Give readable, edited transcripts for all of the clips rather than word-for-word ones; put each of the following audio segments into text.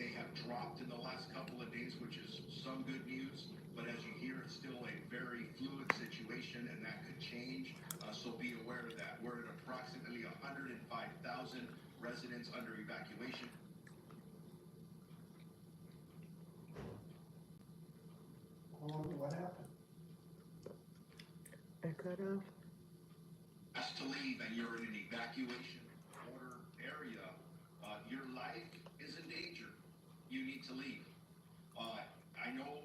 They have dropped in the last couple of days, which is some good news. But as you hear, it's still a very fluid situation, and that could change. So be aware of that. We're at approximately 105,000 residents under evacuation. What happened? It cut off. Asked to leave and you're in an evacuation order area, your life is in danger. You need to leave. I know,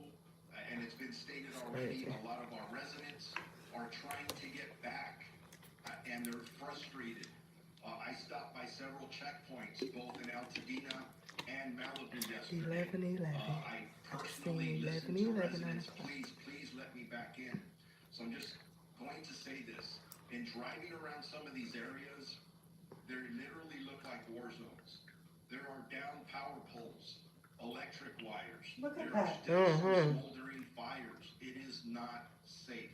and it's been stated already, Crazy. a lot of our residents are trying to get back, and they're frustrated. I stopped by several checkpoints, both in Altadena and Malibu yesterday. 11:11. I personally 16, listened 11, to 11 on the residents, clock. please let me back in. So I'm just going to say this. In driving around some of these areas, they literally look like war zones. There are down power poles, electric wires. Look at There are that. still some smoldering fires. It is not safe.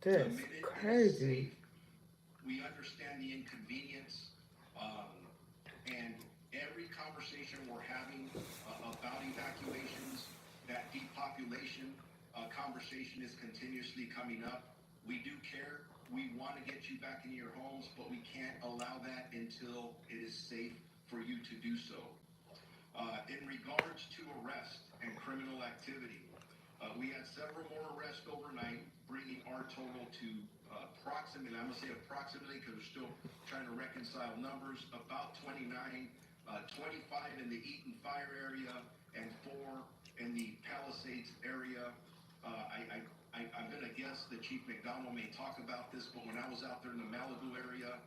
The That's minute it is crazy. safe, we understand the inconvenience, and every conversation we're having about evacuations, that depopulation conversation is continuously coming up. We do care. We want to get you back into your homes, but we can't allow that until it is safe for you to do so. In regards to arrest and criminal activity, we had several more arrests overnight, bringing our total to approximately, I'm going to say approximately because we're still trying to reconcile numbers, about 29, 25 in the Eaton Fire area, and 4 in the Palisades area. I'm going to guess that Chief McDonald may talk about this, but when I was out there in the Malibu area,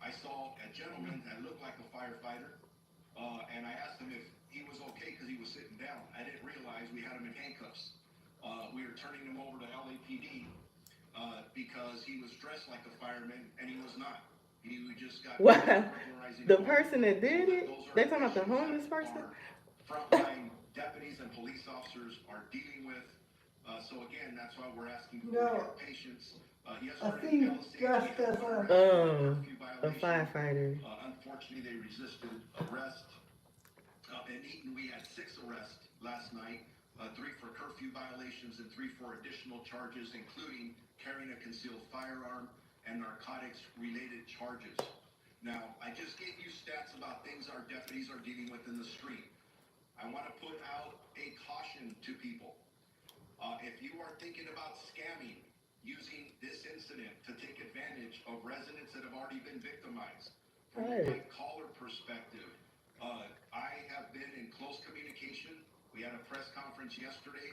I saw a gentleman that looked like a firefighter, and I asked him if he was okay because he was sitting down. I didn't realize we had him in handcuffs. We were turning him over to LAPD because he was dressed like a fireman, and he was not. He just got Wow. burglarizing. The person that did it, they talking about the homeless person? Frontline deputies and police officers are dealing with. So again, that's why we're asking for your patience. Yesterday, dressed as A firefighter. unfortunately, they resisted arrest. In Eaton, we had 6 arrests last night, 3 for curfew violations and 3 for additional charges, including carrying a concealed firearm and narcotics-related charges. Now, I just gave you stats about things our deputies are dealing with in the street. I want to put out a caution to people. If you are thinking about scamming, using this incident to take advantage of residents that have already been victimized, from a white collar perspective, I have been in close communication. We had a press conference yesterday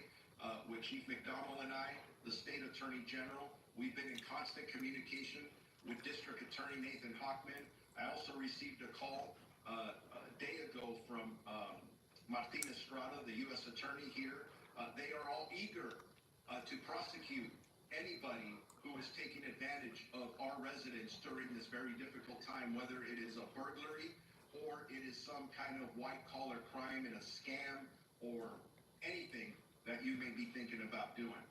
with Chief McDonald and I, the State Attorney General. We've been in constant communication with District Attorney Nathan Hochman. I also received a call a day ago from Martin Estrada, the U.S. Attorney here. They are all eager to prosecute anybody who is taking advantage of our residents during this very difficult time, whether it is a burglary or it is some kind of white-collar crime and a scam or anything that you may be thinking about doing.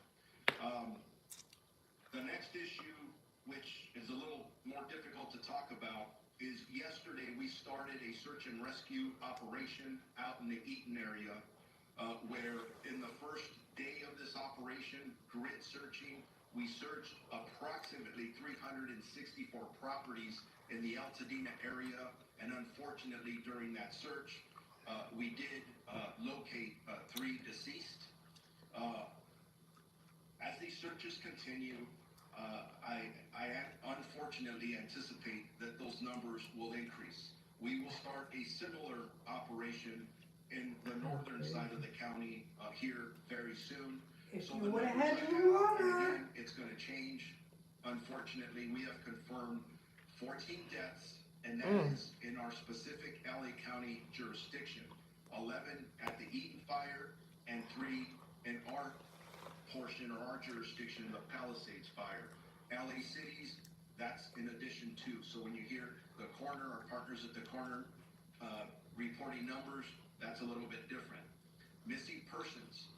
The next issue, which is a little more difficult to talk about, is yesterday we started a search and rescue operation out in the Eaton area, where in the first day of this operation, grid searching, we searched approximately 364 properties in the Altadena area, and unfortunately during that search, we did locate 3 deceased. As these searches continue, I unfortunately anticipate that those numbers will increase. We will start a similar operation in the northern side of the county here very soon. If So you the would have numbers had I your have, and water. again, it's going to change. Unfortunately, we have confirmed 14 deaths, and that is in our specific LA County jurisdiction. 11 at the Eaton Fire and 3 in our portion or our jurisdiction, the Palisades Fire. LA Cities, that's in addition to. So when you hear the coroner, our partners at the coroner reporting numbers, that's a little bit different. Missing persons.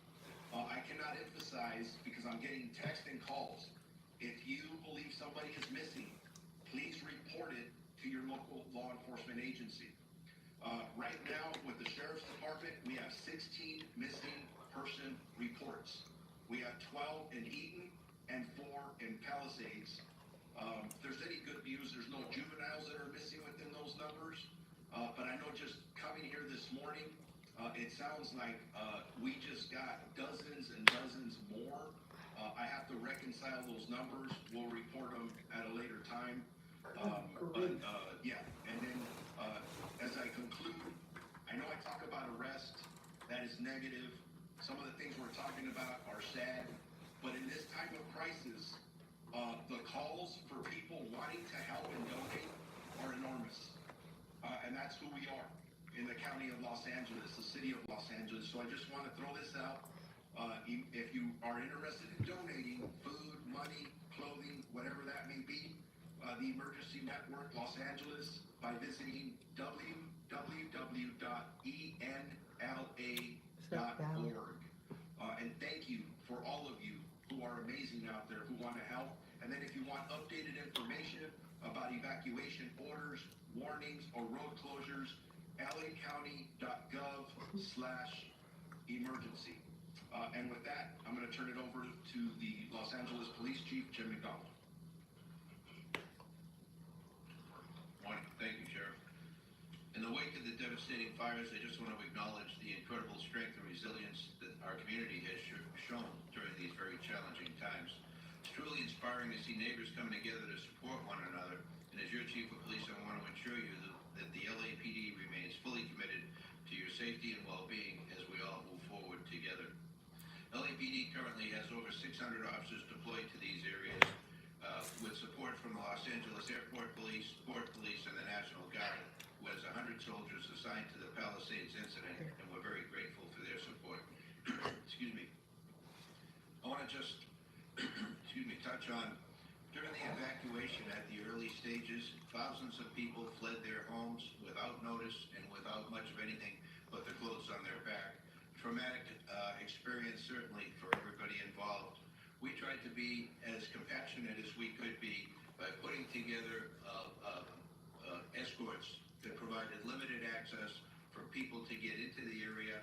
I cannot emphasize, because I'm getting text and calls, if you believe somebody is missing, please report it to your local law enforcement agency. Right now, with the sheriff's department, we have 16 missing person reports. We have 12 in Eaton and 4 in Palisades. If there's any good news, there's no juveniles that are missing within those numbers. But I know just coming here this morning, it sounds like we just got dozens and dozens more. I have to reconcile those numbers. We'll report them at a later time. Yeah, and then as I conclude, I know I talk about arrest. That is negative. Some of the things we're talking about are sad. But in this time of crisis, the calls for people wanting to help and donate are enormous. And that's who we are in the county of Los Angeles, the city of Los Angeles. So I just want to throw this out. If you are interested in donating food, money, clothing, whatever that may be, the Emergency Network Los Angeles by visiting www.enla.org. And thank you for all of you who are amazing out there who want to help. And then if you want updated information about evacuation orders, warnings, or road closures, lacounty.gov/emergency. And with that, I'm going to turn it over to the Los Angeles Police Chief, Jim McDonald. Morning. Thank you, Sheriff. In the wake of the devastating fires, I just want to acknowledge the incredible strength and resilience that our community has shown during these very challenging times. It's truly inspiring to see neighbors coming together to support one another. And as your Chief of Police, I want to assure you that the LAPD remains fully committed to your safety and well-being as we all move forward together. LAPD currently has over 600 officers deployed to these areas with support from the Los Angeles Airport Police, Port Police, and the National Guard, who has 100 soldiers assigned to the Palisades incident, and we're very grateful for their support. Excuse me. I want to just, touch on, during the evacuation at the early stages, thousands of people fled their homes without notice and without much of anything but the clothes on their back. Traumatic experience, certainly, for everybody involved. We tried to be as compassionate as we could be by putting together escorts that provided limited access for people to get into the area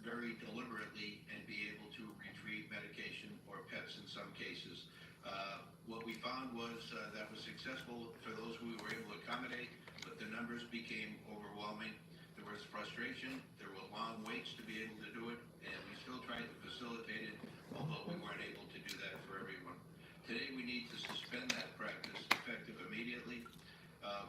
very deliberately and be able to retrieve medication or pets in some cases. What we found was that was successful for those who we were able to accommodate, but the numbers became overwhelming. There was frustration, there were long waits to be able to do it, and we still tried to facilitate it, although we weren't able to do that for everyone. Today we need to suspend that practice effective immediately.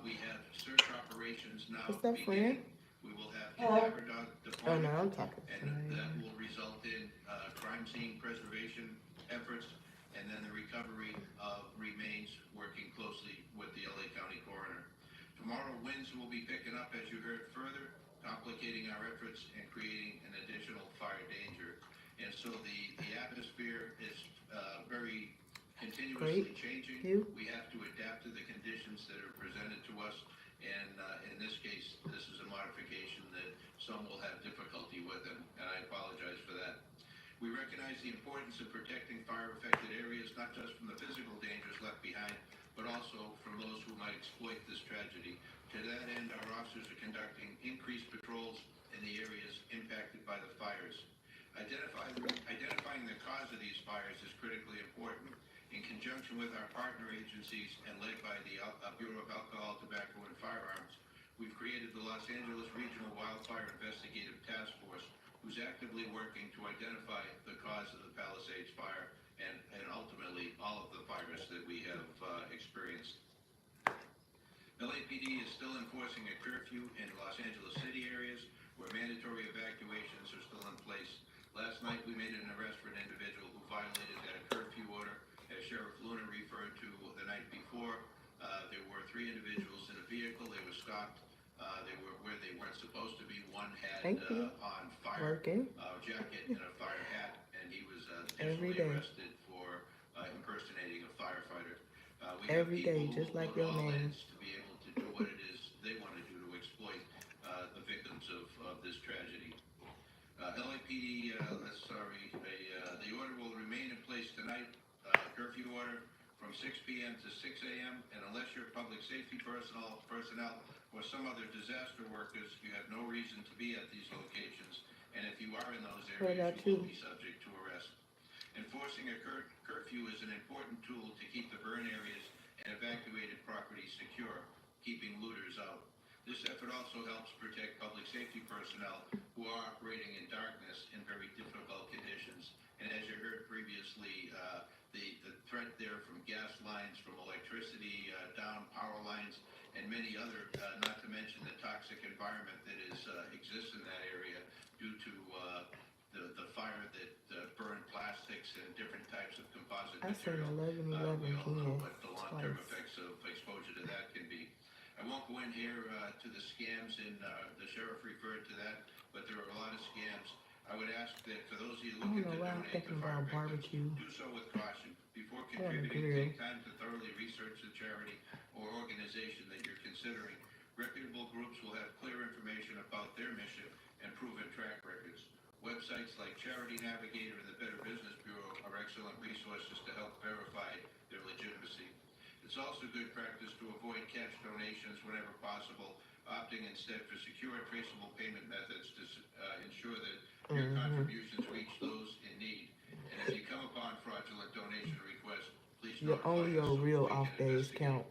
We have search operations now What's that, beginning. We will have cadaver dog Oh deployment, no, I'm talking. and that will result in crime scene preservation efforts, and then the recovery of remains, working closely with the LA County Coroner. Tomorrow, winds will be picking up, as you heard, further, complicating our efforts and creating an additional fire danger. And so the atmosphere is very continuously changing. We have to adapt to the conditions that are presented to us. And in this case, this is a modification that some will have difficulty with, and I apologize for that. We recognize the importance of protecting fire-affected areas, not just from the physical dangers left behind, but also from those who might exploit this tragedy. To that end, our officers are conducting increased patrols in the areas impacted by the fires. Identifying the cause of these fires is critically important. In conjunction with our partner agencies and led by the Bureau of Alcohol, Tobacco, and Firearms, we've created the Los Angeles Regional Wildfire Investigative Task Force, who's actively working to identify the cause of the Palisades fire and ultimately all of the fires that we have experienced. LAPD is still enforcing a curfew in Los Angeles city areas where mandatory evacuations are still in place. Last night we made an arrest for an individual who violated that curfew order. As Sheriff Luna referred to the night before, there were 3 individuals in a vehicle. They were stopped. They were where they weren't supposed to be. One had on fire jacket and a fire hat, and he was additionally arrested for impersonating a firefighter. We have people just like who your go all name. ends to be able to do what it is they want to do to exploit the victims of this tragedy. LAPD, the order will remain in place tonight. Curfew order from 6 p.m. to 6 a.m. And unless your public safety personnel or some other disaster workers, you have no reason to be at these locations, and if you are in those What areas, about you will you? be subject to arrest. Enforcing a curfew is an important tool to keep the burn areas and evacuated properties secure, keeping looters out. This effort also helps protect public safety personnel who are operating in darkness in very difficult conditions. And as you heard previously, the threat there from gas lines, from electricity, down power lines, and many other, not to mention the toxic environment that exists in that area due to the fire that burned plastics and different types of composite I seen material. 11-11 We all know again what the long-term twice. effects of exposure to that can be. I won't go in here to the scams, and the sheriff referred to that, but there are a lot of scams. I would ask that for those of you I don't looking know to why I'm donate thinking to fire about victims, barbecue. do so with caution. Before I want a contributing, grill. take time to thoroughly research the charity or organization that you're considering. Reputable groups will have clear information about their mission and proven track records. Websites like Charity Navigator and the Better Business Bureau are excellent resources to help verify their legitimacy. It's also good practice to avoid cash donations whenever possible, opting instead for secure, traceable payment methods to ensure that your contributions reach those in need. And if you come upon fraudulent donation requests, please Only notify your us so real we can off days investigate. count.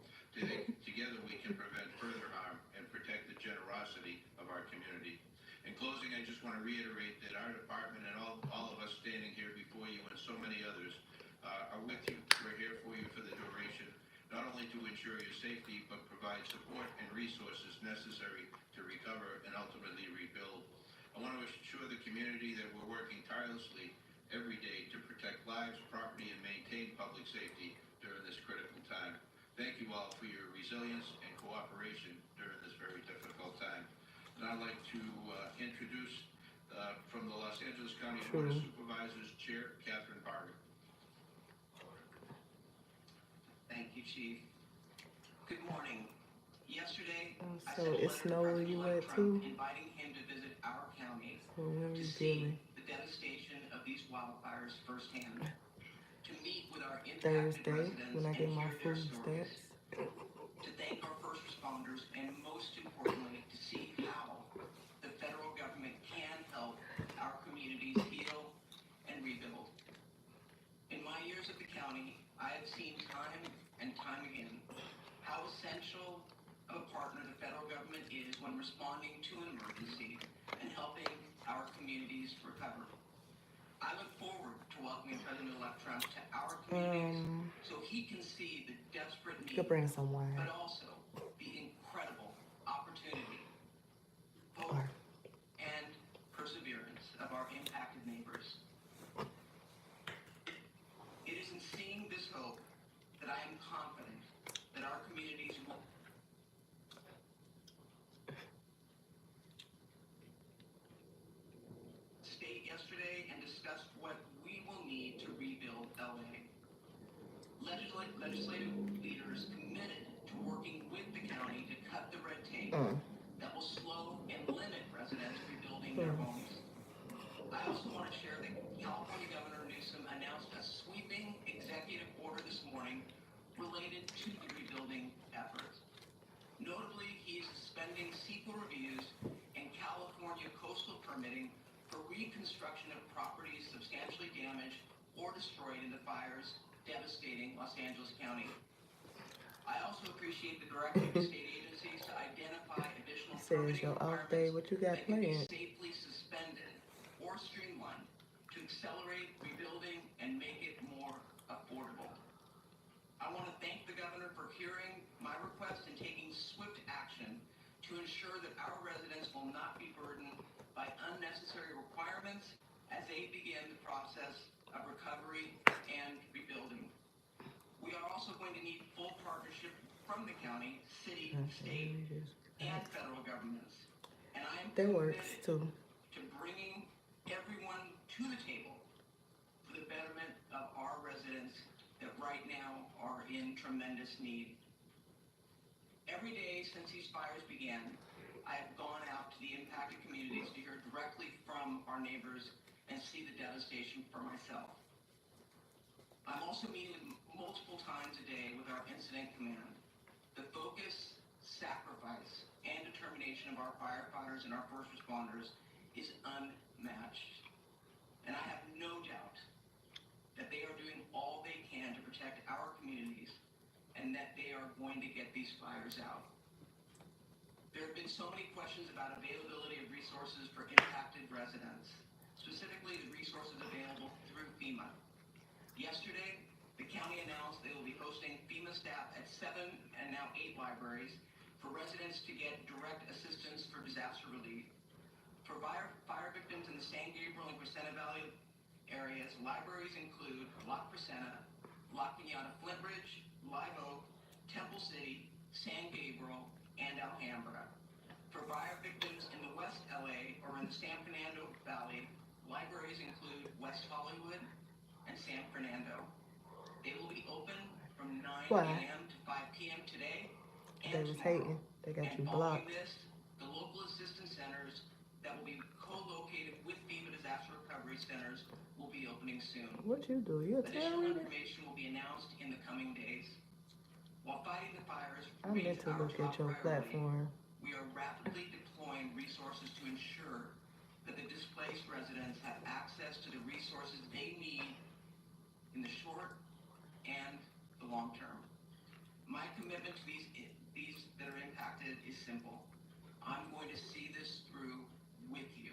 Together we can prevent further harm and protect the generosity of our community. In closing, I just want to reiterate that our department and all of us standing here before you and so many others are with you. We're here for you for the duration, not only to ensure your safety, but provide support and resources necessary to recover and ultimately rebuild. I want to assure the community that we're working tirelessly every day to protect lives, property, and maintain public safety during this critical time. Thank you all for your resilience and cooperation during this very difficult time. Now I'd like to introduce from the Los Angeles County Board of Supervisors Chair Catherine Barger. Thank you, Chief. Good morning. Yesterday, I So sent a it letter to snowed where President you Elect at Trump too? inviting him to visit our county So when to we see feeling? the devastation of these wildfires firsthand, to meet with our impacted Thursday residents when I and get hear my their food stories, stamps. to thank our first responders, and most importantly, to see how the federal government can help our communities heal and rebuild. In my years at the county, I have seen time and time again how essential of a partner the federal government is when responding to an emergency and helping our communities recover. I look forward to welcoming President-elect Trump to our communities so he can see the desperate need, You'll bring some wine. but also the incredible opportunity, hope, Or and perseverance of our impacted neighbors. It is in seeing this hope that I am confident that our communities will state yesterday and discussed what we will need to rebuild LA. Legislative leaders committed to working with the county to cut the red tape that will slow and limit residents rebuilding their homes. I also want to share that California Governor Newsom announced a sweeping executive order this morning related to the rebuilding efforts. Notably, he is suspending CEQA reviews and California coastal permitting for reconstruction of properties substantially damaged or destroyed in the fires devastating Los Angeles County. I also appreciate the direction of state agencies to identify additional says permitting your off day, requirements what you got that can be planned? safely suspended or streamlined to accelerate rebuilding and make it more affordable. I want to thank the governor for hearing my request and taking swift action to ensure that our residents will not be burdened by unnecessary requirements as they begin the process of recovery and rebuilding. We are also going to need full partnership from the county, city, state, and federal governments. And I am That works committed too. to bringing everyone to the table for the betterment of our residents that right now are in tremendous need. Every day since these fires began, I have gone out to the impacted communities to hear directly from our neighbors and see the devastation for myself. I'm also meeting with multiple times a day with our incident command. The focus, sacrifice, and determination of our firefighters and our first responders is unmatched. And I have no doubt that they are doing all they can to protect our communities and that they are going to get these fires out. There have been so many questions about availability of resources for impacted residents, specifically the resources available through FEMA. Yesterday, the county announced they will be hosting FEMA staff at 7 and now 8 libraries for residents to get direct assistance for disaster relief. For fire victims in the San Gabriel and Crescenta Valley areas, libraries include La Crescenta, La Cañada Flint Ridge, Live Oak, Temple City, San Gabriel, and Alhambra. For fire victims in the West LA or in the San Fernando Valley, libraries include West Hollywood and San Fernando. They will be open from 9 Why? a.m. to 5 p.m. today and They was tomorrow. hating. They got And you following blocked. this, the local assistance centers that will be co-located with FEMA disaster recovery centers will be opening soon. What you do? You a Additional terrorist? information will be announced in the coming days. While fighting the fires I meant remains to our look top at your priority, platform. we are rapidly deploying resources to ensure that the displaced residents have access to the resources they need in the short and the long term. My commitment to these that are impacted is simple. I'm going to see this through with you.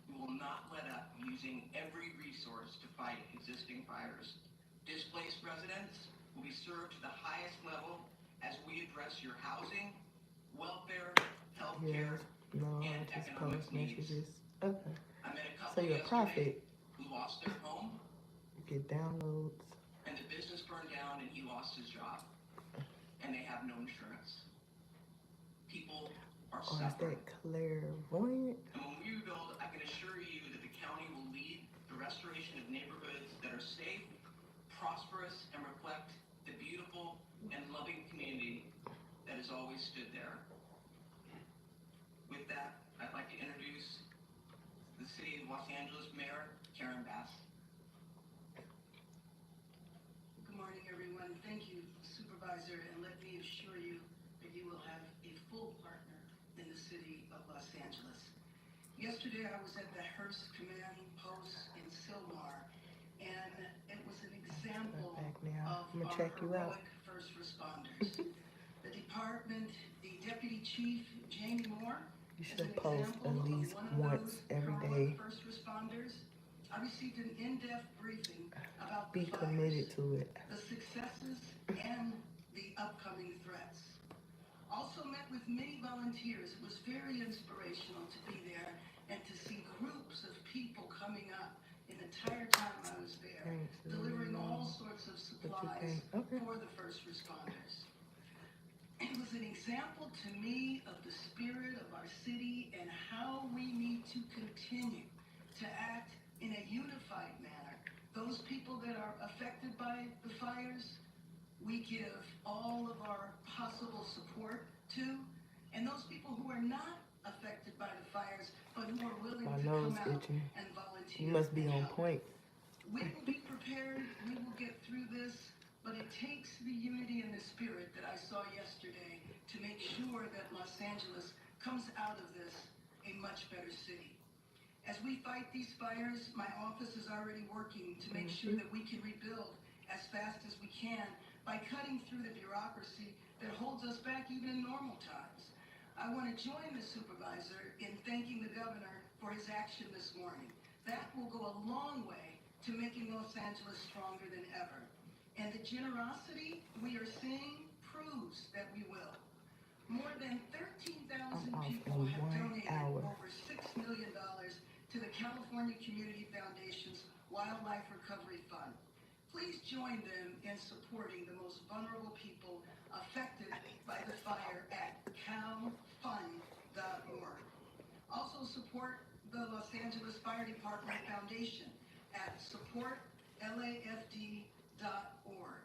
We will not let up using every resource to fight existing fires. Displaced residents will be served to the highest level as we address your housing, welfare, healthcare, Yes. No, I and just economic post needs. messages. Okay. I met a So couple you're a yesterday prophet. who lost their home You get downloads. and the business burned down and he lost his job and they have no insurance. People are Or is suffering. that clairvoyant? And when we rebuild, I can assure you that the county will lead the restoration of neighborhoods that are safe, prosperous, and reflect the beautiful and loving community that has always stood there. With that, I'd like to introduce the City of Los Angeles Mayor, Karen Bass. Good morning, everyone. Thank you, Supervisor, and let me assure you that you will have a full partner in the City of Los Angeles. Yesterday, I was at the Hearst Command Post in Sylmar, and it was an example Back now. of I'm gonna our check you out. heroic first responders. The department, the Deputy Chief, Jamie Moore, You is should an post example at of least one of once those every heroic day. first responders. I received an in-depth briefing about the Be fires, committed to it. the successes, and the upcoming threats. Also met with many volunteers. It was very inspirational to be there and to see groups of people coming up the entire time I was there, Thanks, delivering all Lord. sorts of What you supplies think? Okay. for the first responders. It was an example to me of the spirit of our city and how we need to continue to act in a unified manner. Those people that are affected by the fires, we give all of our possible support to, and those people who are not affected by the fires, but who are willing My to nose come out itching. and volunteer. You must be and on help. point. We will be prepared, we will get through this, but it takes the unity and the spirit that I saw yesterday to make sure that Los Angeles comes out of this a much better city. As we fight these fires, my office is already working to make sure that we can rebuild as fast as we can by cutting through the bureaucracy that holds us back even in normal times. I want to join the supervisor in thanking the governor for his action this morning. That will go a long way to making Los Angeles stronger than ever. And the generosity we are seeing proves that we will. More than 13,000 I'm off people in have 1 donated hour. over $6 million to the California Community Foundation's Wildlife Recovery Fund. Please join them in supporting the most vulnerable people affected by the fire at calfund.org. Also support the Los Angeles Fire Department Foundation at supportlafd.org.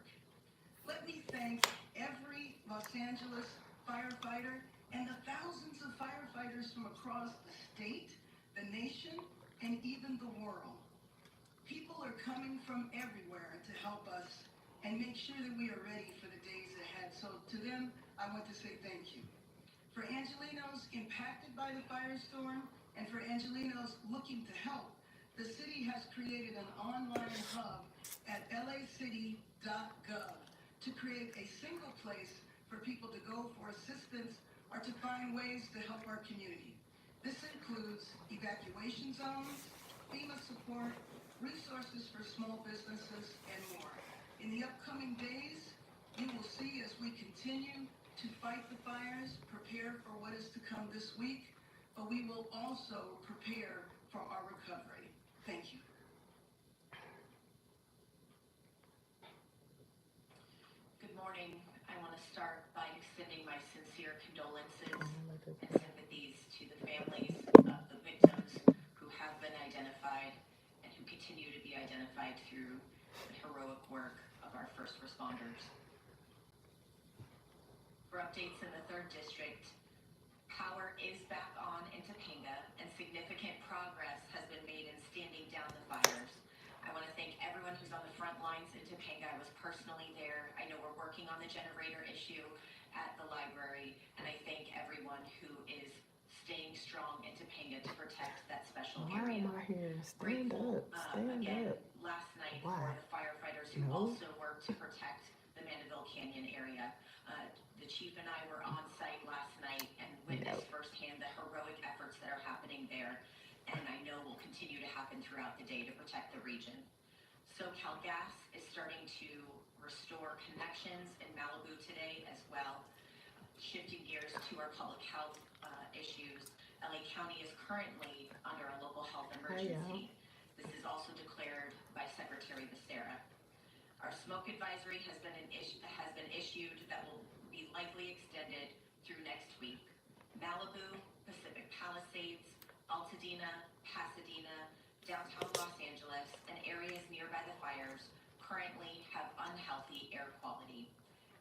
Let me thank every Los Angeles firefighter and the thousands of firefighters from across the state, the nation, and even the world. People are coming from everywhere to help us and make sure that we are ready for the days ahead. So to them, I want to say thank you. For Angelinos impacted by the firestorm and for Angelinos looking to help, the city has created an online hub at lacity.gov to create a single place for people to go for assistance or to find ways to help our community. This includes evacuation zones, FEMA support, resources for small businesses, and more. In the upcoming days, you will see as we continue to fight the fires, prepare for what is to come this week, but we will also prepare for our recovery. Thank you. Good morning. I want to start by extending my sincere condolences and sympathies to the families of the victims who have been identified and who continue to be identified through the heroic work of our first responders. For updates in the 3rd District, power is back on in Topanga and significant progress has been made in standing down the fires. I want to thank everyone who's on the front lines in Topanga. I was personally there. I know we're working on the generator issue at the library, and I thank everyone who is staying strong in Topanga to protect that special Why area. am I here? Stand Grateful, up. Stand again, up. last night Why? for the firefighters who No. also worked to protect the Mandeville Canyon area. The chief and I were on site last night and witnessed firsthand the heroic efforts that are happening there, and I know will continue to happen throughout the day to protect the region. SoCal Gas is starting to restore connections in Malibu today as well. Shifting gears to our public health issues, LA County is currently under a local health emergency. This is also declared by Secretary Becerra. Our smoke advisory has been issued that will be likely extended through next week. Malibu, Pacific Palisades, Altadena, Pasadena, downtown Los Angeles, and areas nearby the fires currently have unhealthy air quality.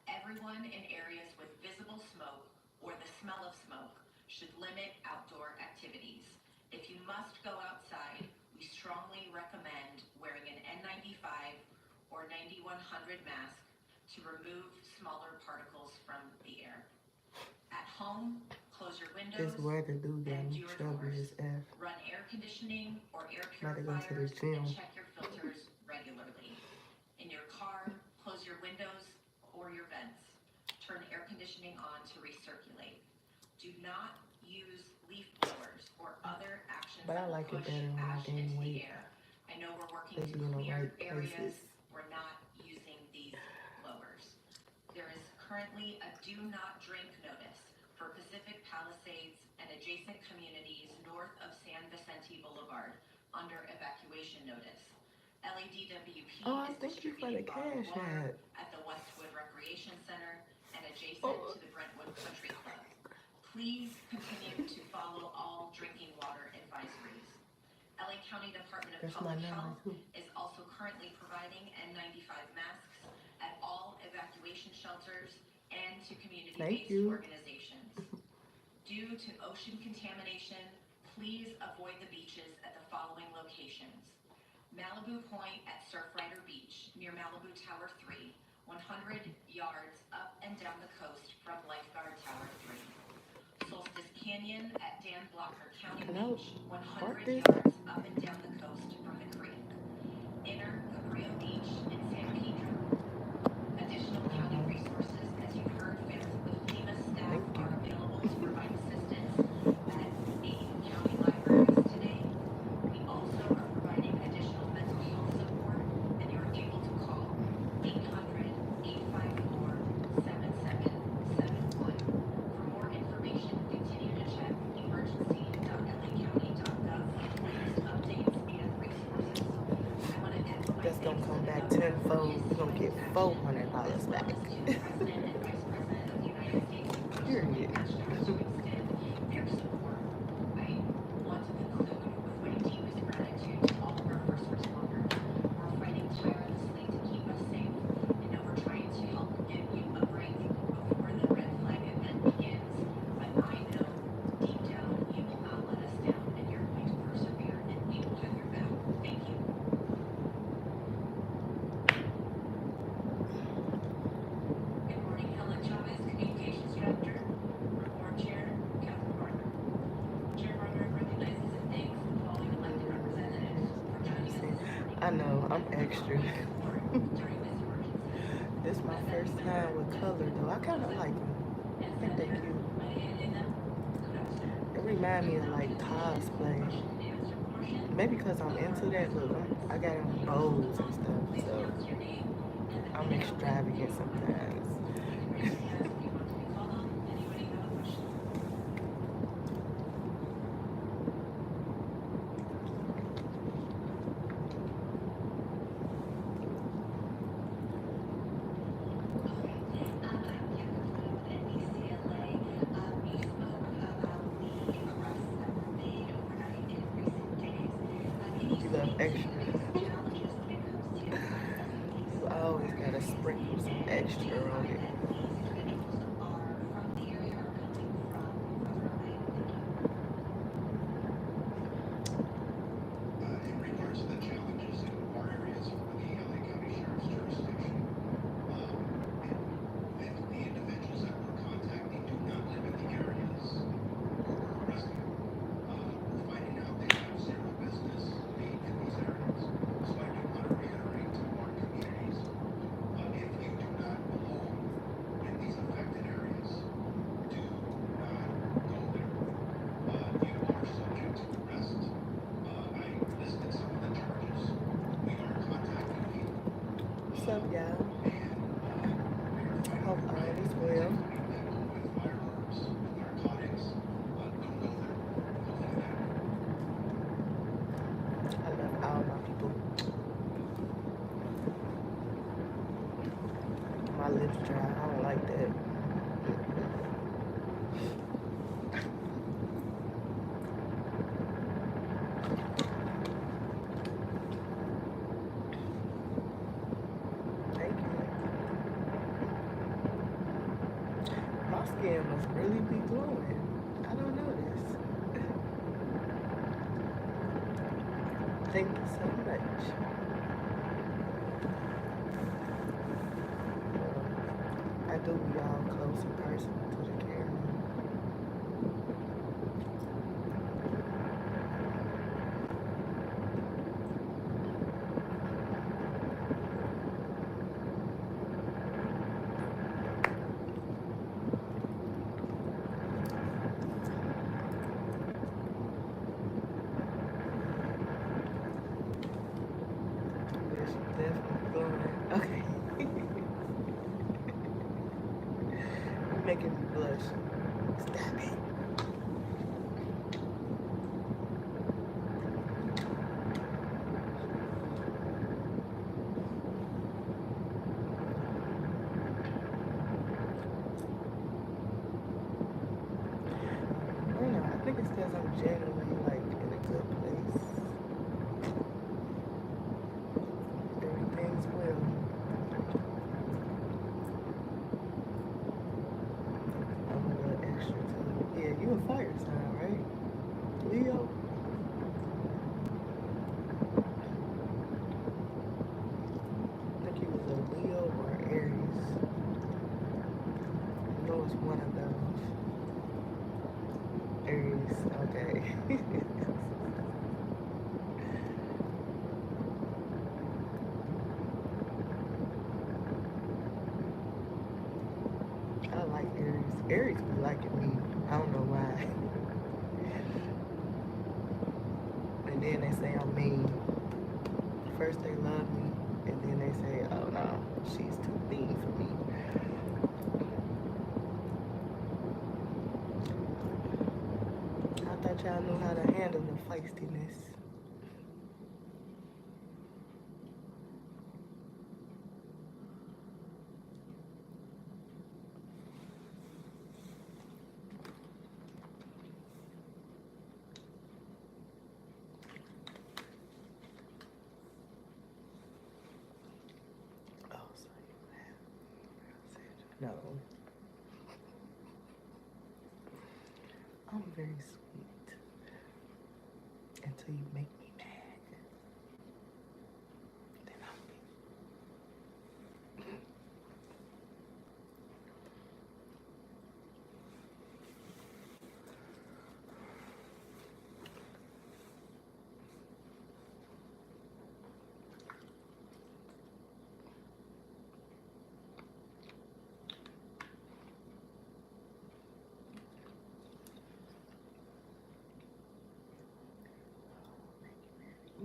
Everyone in areas with visible smoke or the smell of smoke should limit outdoor activities. If you must go outside, we strongly recommend wearing an N95 or 9100 mask to remove smaller particles from the air. At home, close your windows This weather do get and me your chubby doors. as F. Run air conditioning or air Gotta go to the purifiers gym. and check your filters regularly. In your car, close your windows or your vents. Turn air conditioning on to recirculate. Do not use leaf blowers or other actions But I that will like it push better when I ash gain into the weight. air. I know we're working They to be in the clear right areas. places. We're not using these blowers. There is currently a do not drink notice for Pacific Palisades and adjacent communities north of San Vicente Boulevard under evacuation notice. LADWP Oh, I is thank you for the distributing bottled cash water app. at the Westwood Recreation Center and adjacent to the Brentwood Country Club. Please continue to follow all drinking water advisories. LA County Department of That's my Public number Health too. is also currently providing N95 masks at all evacuation shelters and to Thank community-based you. organizations. Due to ocean contamination, please avoid the beaches at the following locations. Malibu Point at Surfrider Beach near Malibu Tower 3, 100 yards up and down the coast from Lifeguard Tower 3. Solstice Canyon at Dan Blocker County Hello? Beach, 100 What this? yards up and down the coast from the creek. Inner Cabrillo Beach in San Pedro. Additional county resources, as you heard, the FEMA staff Thank you. are available to provide assistance at 8 county libraries today. We also are providing additional mental health support, and you're able to call 800-854-7771. For more information, continue to check emergency.lacounty.gov for the latest updates and resources. I want to echo my That's gonna thanks come to the back governor for tenfold. his We're gonna get action, $400 as well back. as to the President and Vice President of the United States who personally Period. reached out to extend their support. I want to conclude with my deepest gratitude to all of our first responders who are fighting tirelessly to keep us safe. I know we're trying to help give you a break before the red flag event begins, but I know deep down you will not let us down and you're going to persevere and we will have your back. Thank you. Good morning, I know, I'm extra. This is my first time with color though. I kind of like them. I think they cute. It remind me of like cosplay. Maybe because I'm into that. Look, I got on bows and stuff, so I'm extravagant sometimes. You love extra. You always gotta sprinkle some extra on it. In regards to the challenges in our areas for the LA County Sheriff's jurisdiction, if the individuals that we're contacting do not live in the areas where we're arresting, we're finding out they have zero business being in these areas. So I do want to reiterate to our communities, if you do not belong in these affected areas, do not go there. You are subject to arrest. I listed some of the charges. We are contacting people. What's up, y'all? And Hope all is well. people with firearms, with narcotics. Don't go there. Hopefully that. I love all my people. My lips dry. I don't like that. Thank you. My skin must really be glowing. I don't know this. Thank you so much. I do be all close and personal to the camera. Yes, definitely glowing. Okay. You're making me blush. Stop it. I don't know. I think it's because I'm genuinely like in a good place. Everything's well. I'm a little extra too. Yeah, you a fire sign, right? Leo? I think he was a Leo or Aries. I know it's one of those. Aries, okay. I like Aries. Aries be liking me. I don't know why. And then they say I'm mean. First they love me, and then they say, oh no, she's too mean for me. I thought y'all knew how to handle the feistiness. Oh, sorry. No. I'm very sweet. Until you make me mad. Then I'll be.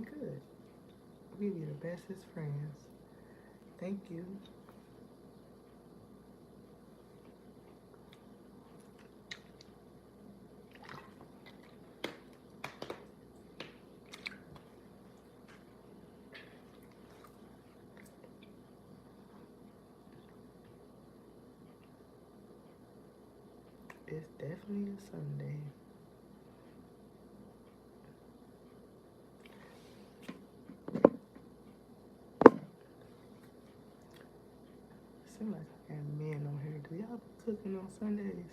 good. We be the bestest friends. Thank you. It's definitely a Sunday. Seems like I got men on here. Do y'all be cooking on Sundays?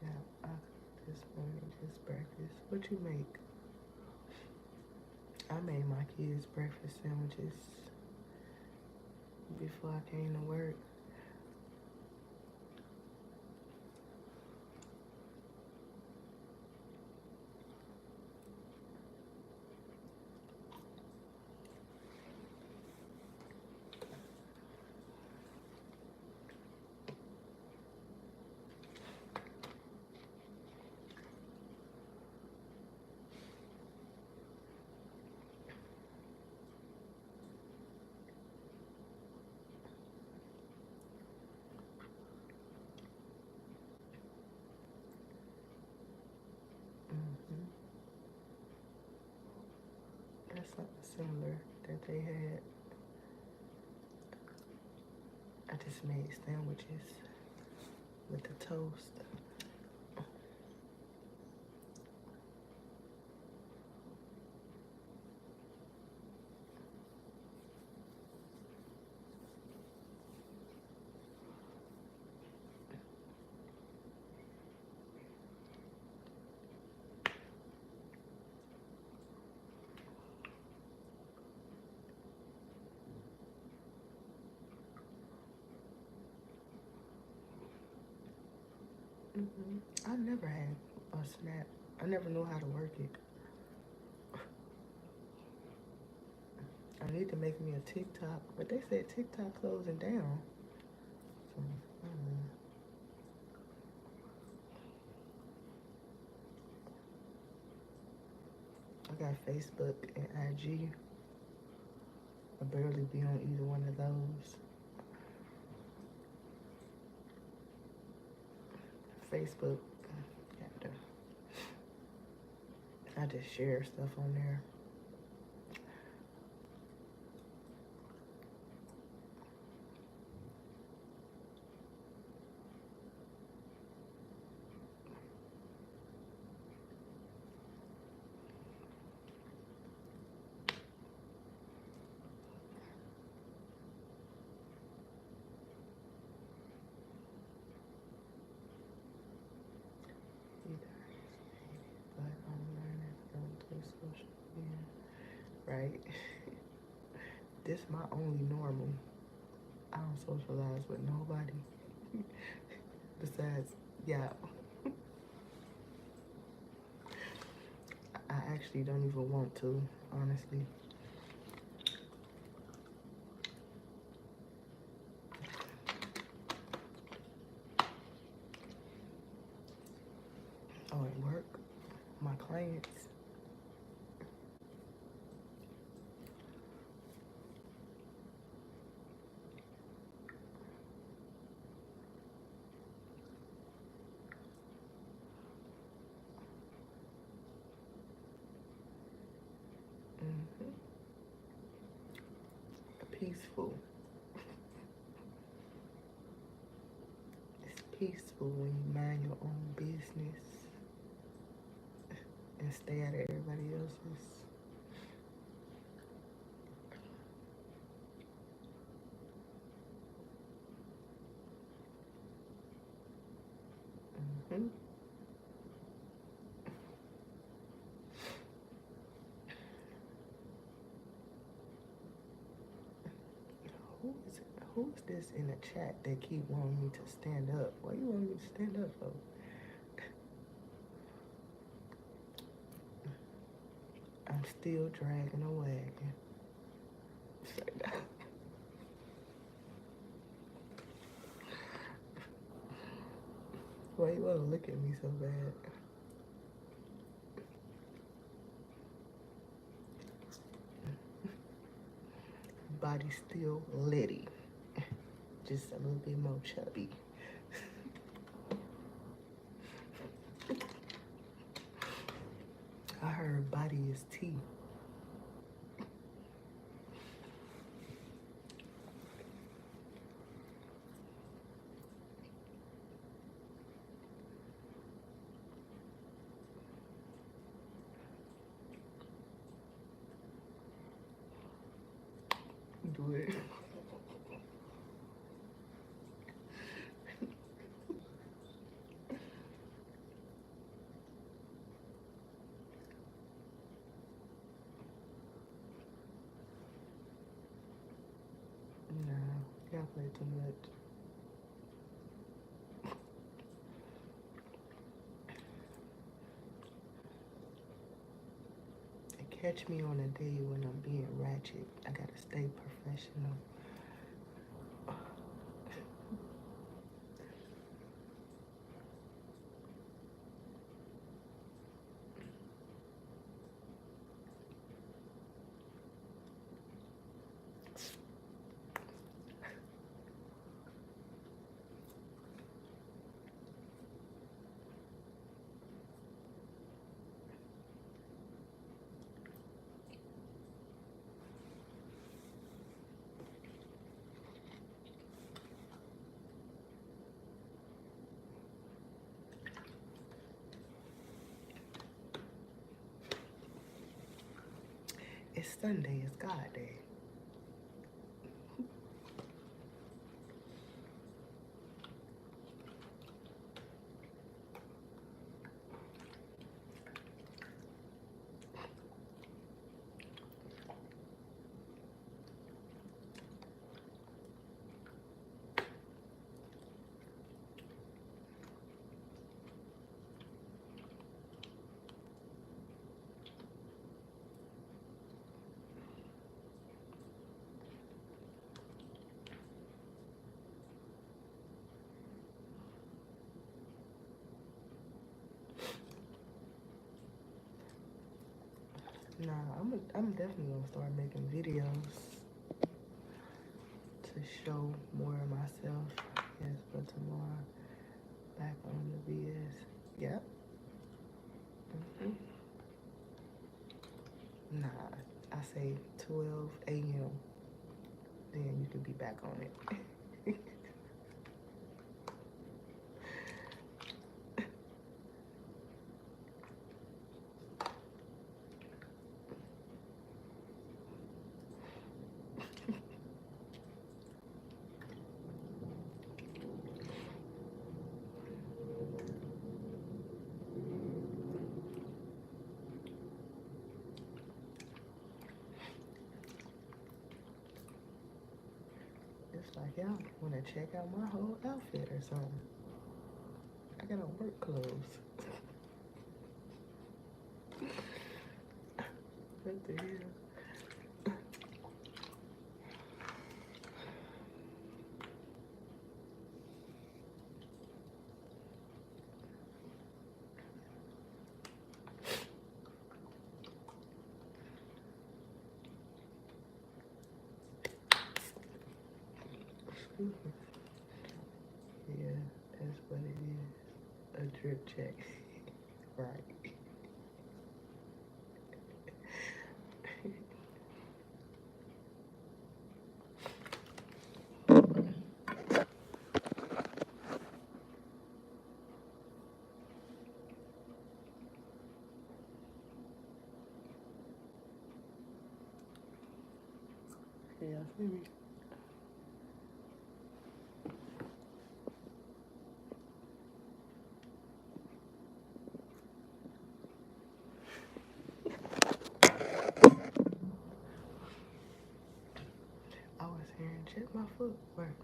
Yeah, I cooked this morning, just breakfast. What you make? I made my kids breakfast sandwiches before I came to work. hmm That's something similar that they had. I just made sandwiches with the toast. I never had a Snap. I never knew how to work it. I need to make me a TikTok, but they said TikTok closing down. So, I don't know. I got Facebook and IG. I barely be on either one of those. Facebook, I just share stuff on there. But I'm learning from through social media. Right? This my only normal. I don't socialize with nobody. Besides, yeah. I actually don't even want to, honestly. Oh, at work, my clients. hmm Peaceful. It's peaceful when you mind your own business and stay out of everybody else's. hmm who is this in the chat that keep wanting me to stand up? Why you want me to stand up for? I'm still dragging a wagon. Say that. Why you wanna look at me so bad? Body still litty. Just a little bit more chubby. I heard body is tea. Do it. No, y'all play too much. Catch me on a day when I'm being ratchet. I gotta stay professional. It's Sunday, it's God Day. Nah, I'm definitely gonna start making videos to show more of myself. Yes, but tomorrow, back on the VS. Yep. Nah, I say 12 a.m. Then you can be back on it. It's like y'all wanna check out my whole outfit or something. I got on work clothes. What the hell? Yeah, that's what it is. A drip check. Right. Yeah, see me. I was here and check my footwork.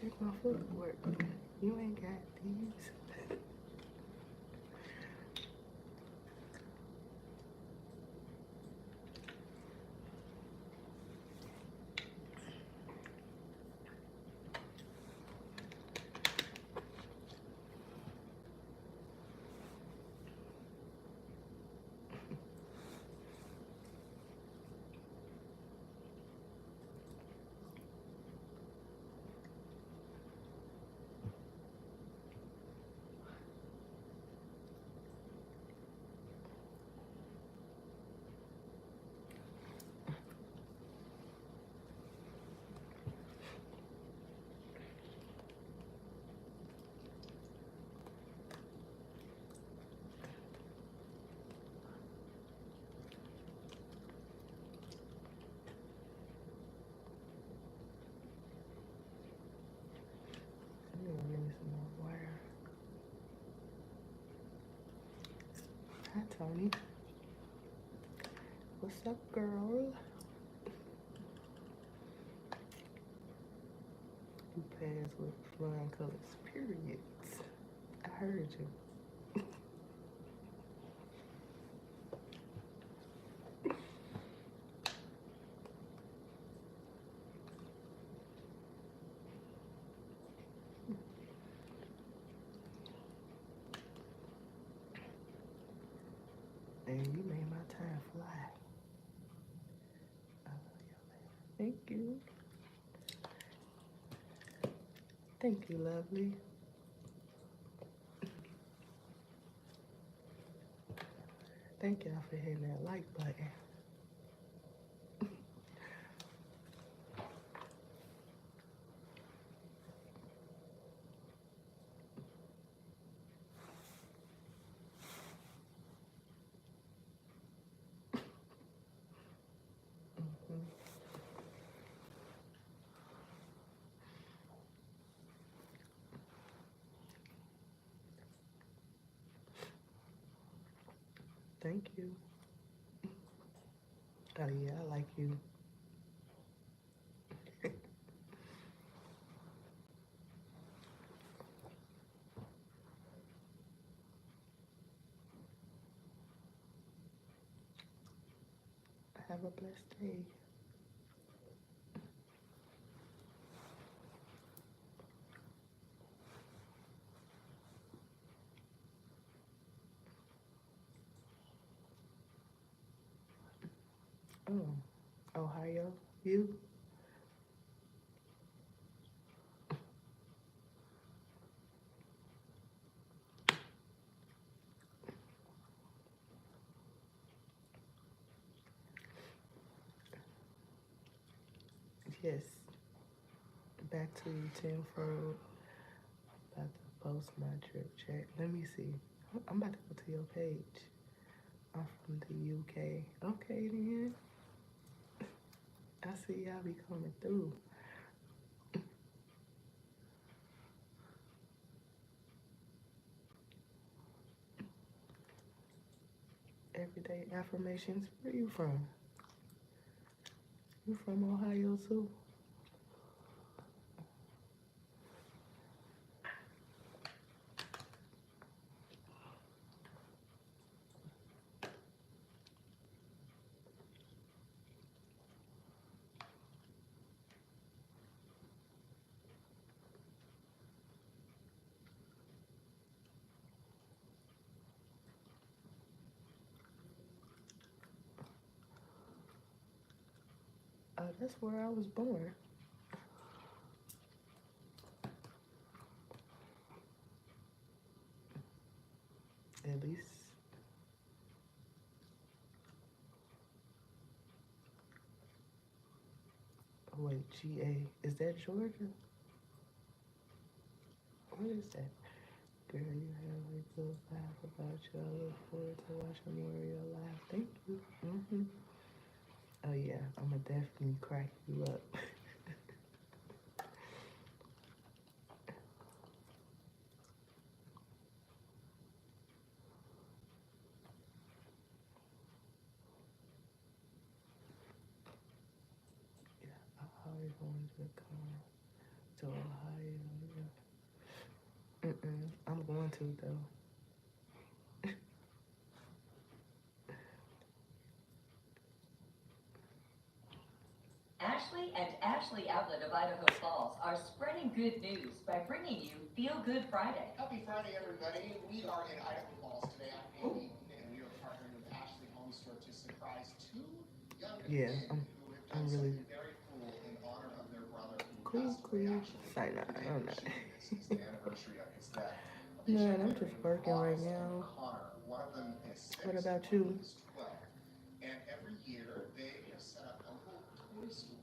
Check my footwork. You ain't got these. I need to give me some more wire. Hi, Tony. What's up, girl? You pass with flying colors, periods. I heard you. And you made my time fly. I love you, man. Thank you. Thank you, lovely. Thank y'all for hitting that like button. Thank you. Oh yeah, I like you. Have a blessed day. Oh, Ohio, you? Yes. Back to you tenfold. About to post my trip check. Let me see. I'm about to go to your page. I'm from the UK. Okay then. I see y'all be coming through. Everyday affirmations. Where you from? You from Ohio too? That's where I was born. At least. Oh, wait, GA. Is that Georgia? What is that? Girl, you have a good laugh about you. I look forward to watching more of your life. Thank you. Oh yeah, I'ma definitely crack you up. Yeah, I always wanted to come to Ohio. Yeah. I'm going to though. Ashley and Ashley Outlet of Idaho Falls are spreading good news by bringing you Feel Good Friday. Happy Friday, everybody. We are in Idaho Falls today. I'm Andy Eaton, and we are partnering with Ashley Home Store to surprise two young men who have done something very cool in honor of their brother who passed away actually. Sign up. I'm not. This is the anniversary of his death. Man, I'm just working right now. Connor. One of them is 6. What about you? One is 12. And every year they have set up a little toy store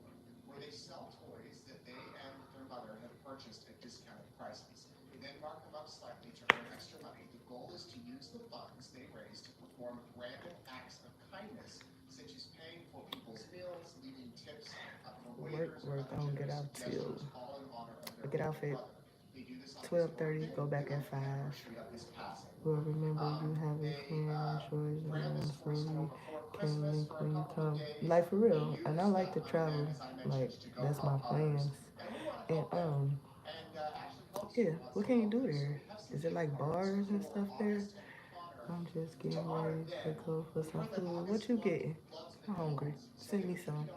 where they sell toys that they and their mother have purchased at discounted prices. They then mark them up slightly to earn extra money. The goal is to use the funds they raise to perform random acts of kindness, such as paying for people's meals, leaving tips for waiters, Work. I don't get out till all in honor of their get off at brother. They do this on 12:30. Go back at 5. anniversary of his passing. We'll remember you have a friend, George, and slowly can make when you come. Like for real, and I like to travel. Like that's my plans. And yeah. What can you do there? Is it like bars and stuff there? I'm just getting ready to go for some food. What you getting? I'm hungry. Send me some.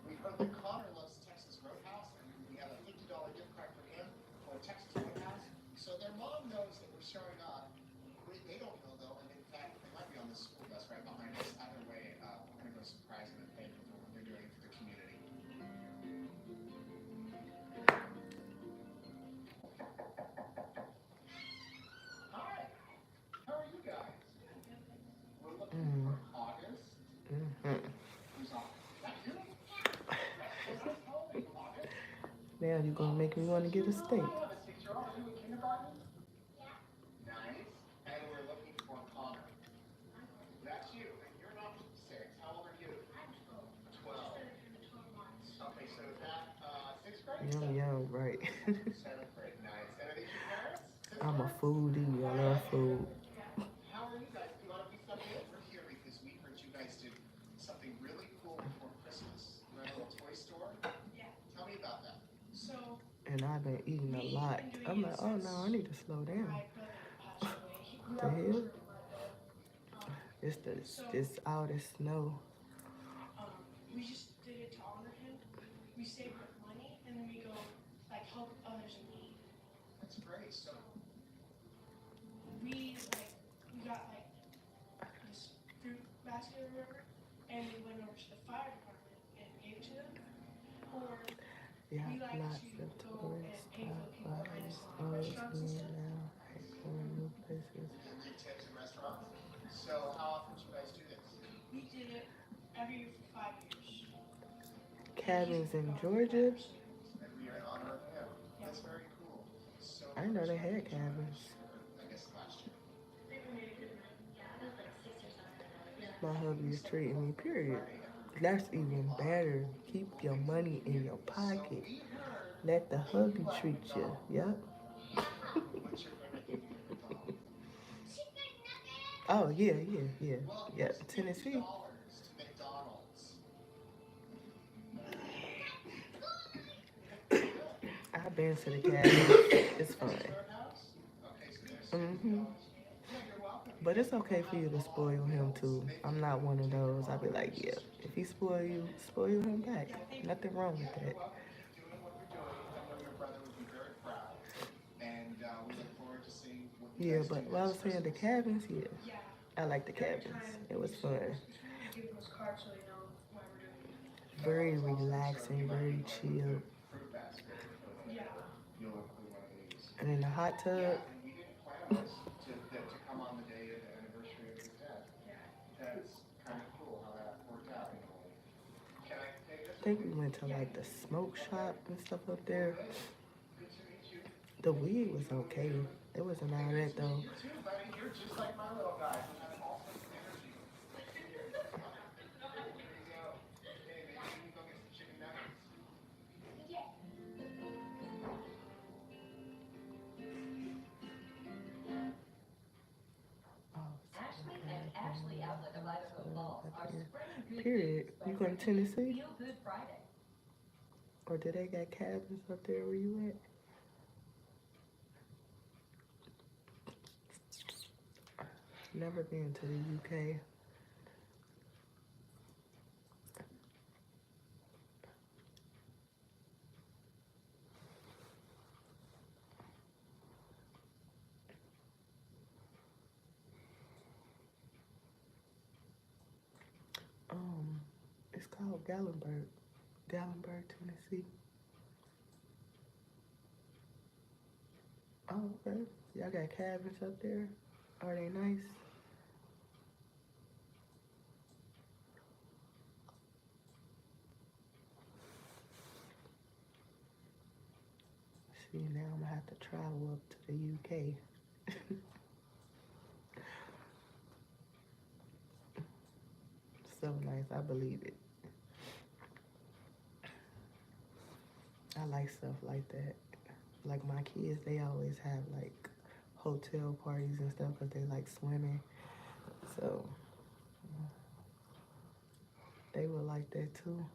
We heard that Connor loves Texas Roadhouse, and we have a $50 gift card for him for Texas Roadhouse. So their mom knows that we're showing up. They don't know though, and in fact, they might be on the school bus right behind us. Either way, we're gonna go surprise them and thank them for what they're doing for the community. Hi, how are you guys? We're looking for August. Who's August? Is that you? Now you're gonna make me want to get a steak. Are you in kindergarten? Yeah. Nice. And we're looking for Connor. That's you. And you're not 6. How old are you? I'm 12. 12. Okay, so is that 6th grade? Yum, right. 7th grade. Nice. And are these your parents? I'm a foodie. I love food. How are you guys? Do you want to be something? We're here because we heard you guys did something really cool before Christmas. You ran a little toy store? Yeah. Tell me about that. So, And I've been eating a lot. I'm like, oh no, I need to slow down. my brother passed away. He grew The up hell? with It's all this snow. we just did it to honor him. We saved up money and then we go like help others in need. That's great. So, We got like this fruit basket or whatever, and we went over to the fire department and gave it to them. Or Yeah, we like lots to of go and tourists pay for stop people by. behind us Oh, in it's restaurants and me stuff. now. Going new places. give tips in restaurants. So, how often do you guys do this? We did it every year for 5 years. Cabins in Georgia. Every year in honor of him. That's very cool. So, I didn't know they had cabins. I guess last year. My hubby is treating me, period. That's even better. Keep your money in your pocket. Let the hubby treat you. Yep. What's your favorite thing to do with McDonald's? Oh, yeah. Tennessee. $50 to McDonald's. I've been to the cabin. It's fun. Roadhouse? Okay, so there's Mm-hmm. $50. Yeah, you're welcome. But it's okay for you to spoil him too. I'm not one of those. I'll be like, yeah, if he spoil him back. Nothing wrong with that. Well, keep doing what you're doing. I know your brother would be very proud. And we look forward to seeing what you Yeah, guys but do what I was next saying, the Christmas. cabins, yeah. I like the cabins. It was fun. Give them those cards so they know why we're doing it. Very relaxing, very chill. Fruit basket. Yeah. You'll include one of these. And in the hot tub, And we didn't plan this to come on the day of the anniversary of his death. That's kind of cool how that worked out. Can I take this? I think we went to like the smoke shop and stuff up there. Good to meet you. The weed was okay. It wasn't all that though. You too, buddy. You're just like my little guy. You have all sorts of energy. There you go. Hey, maybe we can go get some chicken nuggets. Ashley and Ashley Outlet of Idaho Falls are spreading good Period. news by You going to bringing you Tennessee? Feel Good Friday. Or do they got cabins up there where you at? Never been to the UK. It's called Gallenberg, Tennessee. Oh, okay. Y'all got cabins up there? Are they nice? See, now I'm gonna have to travel up to the UK. So nice, I believe it. I like stuff like that. Like my kids, they always have like hotel parties and stuff because they like swimming. So they would like that too.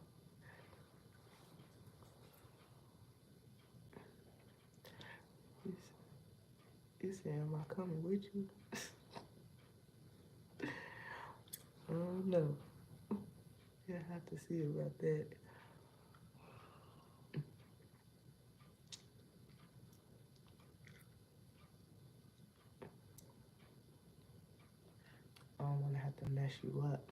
You said, am I coming with you? Oh no. Yeah, I have to see about that. I don't want to have to mess you up.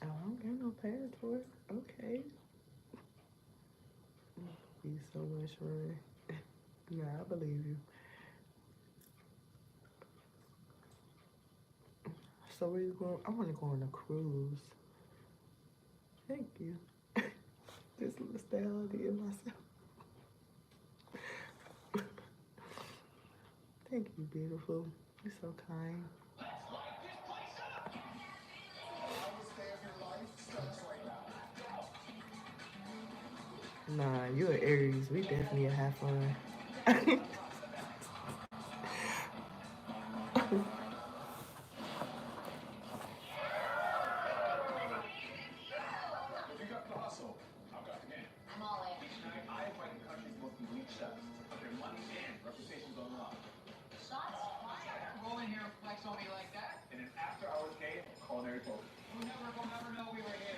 Oh, I don't got no passport. Okay. Be so much fun. Nah, I believe you. So where you going? I want to go on a cruise. Thank you. Just nostalgia in myself. Thank you, beautiful. You're so kind. Nah, you're an Aries. We definitely have fun. I'm all in. Tonight, I fight the country's most elite chefs. Their money and reputations on the line. Shots fired. Roll in here and flex on me like that. In an after-hours game of culinary focus. You'll never know we were here.